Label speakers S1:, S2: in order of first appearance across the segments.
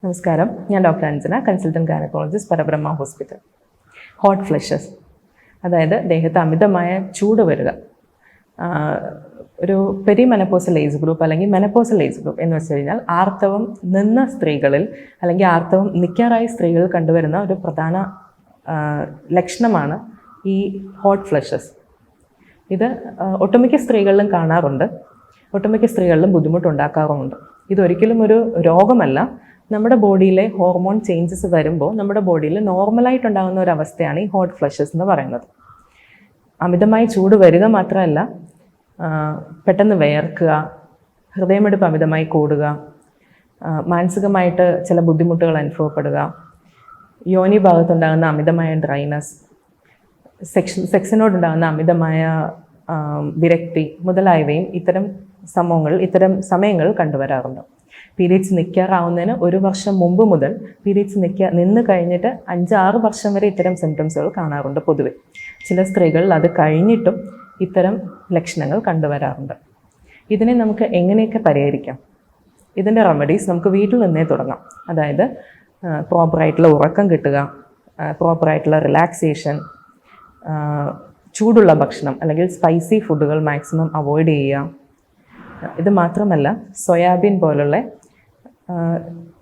S1: നമസ്കാരം, ഞാൻ doctor Anjana, consultant gynaecologist, പരബ്രഹ്മ hospital. Hot flushes, അതായത് ദേഹത്ത് അമിതമായ ചൂട് വരിക, ഒരു പെരിമെനപ്പോസൽ ഏജ് ഗ്രൂപ്പ് അല്ലെങ്കിൽ മെനപ്പോസൽ ഏജ് ഗ്രൂപ്പ് എന്ന് വെച്ച് കഴിഞ്ഞാൽ ആർത്തവം നിന്ന സ്ത്രീകളിൽ അല്ലെങ്കിൽ ആർത്തവം നിൽക്കാറായ സ്ത്രീകളിൽ കണ്ടുവരുന്ന ഒരു പ്രധാന ലക്ഷണമാണ് ഈ ഹോട്ട് ഫ്ലഷസ്. ഇത് ഒട്ടുമിക്ക സ്ത്രീകളിലും കാണാറുണ്ട്, ഒട്ടുമിക്ക സ്ത്രീകളിലും ബുദ്ധിമുട്ടുണ്ടാക്കാറുമുണ്ട്. ഇതൊരിക്കലും ഒരു രോഗമല്ല. നമ്മുടെ ബോഡിയിലെ ഹോർമോൺ ചേഞ്ചസ് വരുമ്പോൾ നമ്മുടെ ബോഡിയിൽ നോർമലായിട്ടുണ്ടാകുന്ന ഒരു അവസ്ഥയാണ് ഈ ഹോട്ട് ഫ്ലഷസ് എന്ന് പറയുന്നത്. അമിതമായി ചൂട് വരിക മാത്രമല്ല, പെട്ടെന്ന് വിയർക്കുക, ഹൃദയമിടിപ്പ് അമിതമായി കൂടുക, മാനസികമായിട്ട് ചില ബുദ്ധിമുട്ടുകൾ അനുഭവപ്പെടുക, യോനി ഭാഗത്തുണ്ടാകുന്ന അമിതമായ ഡ്രൈനസ്, സെക്സിനോടുണ്ടാകുന്ന അമിതമായ വിരക്തി മുതലായവയും ഇത്തരം സമയങ്ങൾ കണ്ടുവരാറുണ്ട്. പീരീഡ്സ് നിൽക്കാറാവുന്നതിന് 1 വർഷം മുമ്പ് മുതൽ പീരീഡ്സ് നിന്ന് കഴിഞ്ഞിട്ട് 5-6 വർഷം വരെ ഇത്തരം സിംറ്റംസുകൾ കാണാറുണ്ട് പൊതുവെ. ചില സ്ത്രീകളിൽ അത് കഴിഞ്ഞിട്ടും ഇത്തരം ലക്ഷണങ്ങൾ കണ്ടുവരാറുണ്ട്. ഇതിനെ നമുക്ക് എങ്ങനെയൊക്കെ പരിഹരിക്കാം? ഇതിൻ്റെ റെമഡീസ് നമുക്ക് വീട്ടിൽ നിന്നേ തുടങ്ങാം. അതായത് പ്രോപ്പറായിട്ടുള്ള ഉറക്കം കിട്ടുക, പ്രോപ്പറായിട്ടുള്ള റിലാക്സേഷൻ, ചൂടുള്ള ഭക്ഷണം അല്ലെങ്കിൽ സ്പൈസി ഫുഡുകൾ മാക്സിമം അവോയ്ഡ് ചെയ്യുക. ഇത് മാത്രമല്ല, സോയാബീൻ പോലുള്ള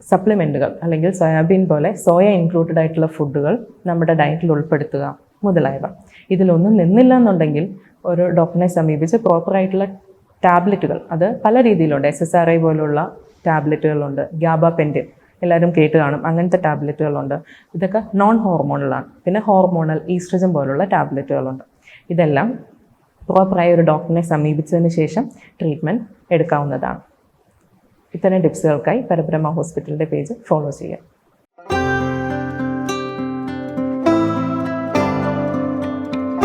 S1: സപ്ലിമെൻറ്റുകൾ അല്ലെങ്കിൽ സോയാബീൻ പോലെ സോയ ഇൻക്ലൂഡഡ് ആയിട്ടുള്ള ഫുഡുകൾ നമ്മുടെ ഡയറ്റിൽ ഉൾപ്പെടുത്തുക മുതലായവ. ഇതിലൊന്നും നിന്നില്ല എന്നുണ്ടെങ്കിൽ ഒരു ഡോക്ടറിനെ സമീപിച്ച് പ്രോപ്പറായിട്ടുള്ള ടാബ്ലറ്റുകൾ, അത് പല രീതിയിലുണ്ട്. SSRI പോലുള്ള ടാബ്ലറ്റുകളുണ്ട്, ഗാബാപെൻറ്റിൻ എല്ലാവരും കേട്ട് കാണും, അങ്ങനത്തെ ടാബ്ലറ്റുകളുണ്ട്. ഇതൊക്കെ നോൺ ഹോർമോണലാണ്. പിന്നെ ഹോർമോണൽ ഈസ്ട്രജൻ പോലുള്ള ടാബ്ലറ്റുകളുണ്ട്. ഇതെല്ലാം പ്രോപ്പറായ ഒരു ഡോക്ടറിനെ സമീപിച്ചതിന് ശേഷം ട്രീറ്റ്മെൻറ്റ് എടുക്കാവുന്നതാണ്. ഇത്തരം ടിപ്സുകൾക്കായി പരബ്രഹ്മ ഹോസ്പിറ്റലിൻ്റെ പേജ് ഫോളോ ചെയ്യുക.